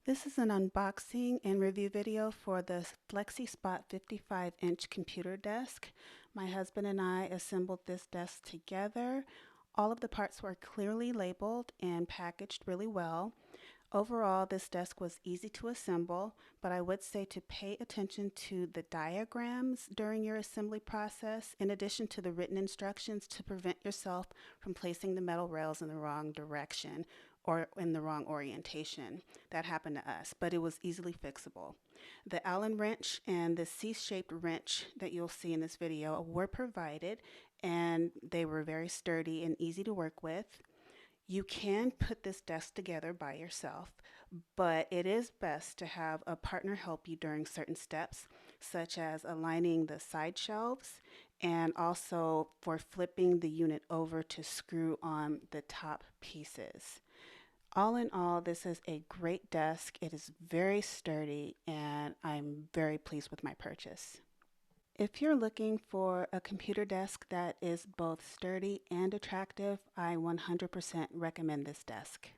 This is an unboxing and review video for the FLEXISPOT 55-inch computer desk. My husband and I assembled this desk together. All of the parts were clearly labeled and packaged really well. Overall, this desk was easy to assemble, but I would say to pay attention to the diagrams during your assembly process, in addition to the written instructions to prevent yourself from placing the metal rails in the wrong direction or in the wrong orientation. That happened to us, but it was easily fixable. The Allen wrench and the C-shaped wrench that you'll see in this video were provided, and they were very sturdy and easy to work with. You can put this desk together by yourself, but it is best to have a partner help you during certain steps, such as aligning the side shelves and also for flipping the unit over to screw on the top pieces. All in all, this is a great desk. It is very sturdy, and I'm very pleased with my purchase. If you're looking for a computer desk that is both sturdy and attractive, I 100% recommend this desk.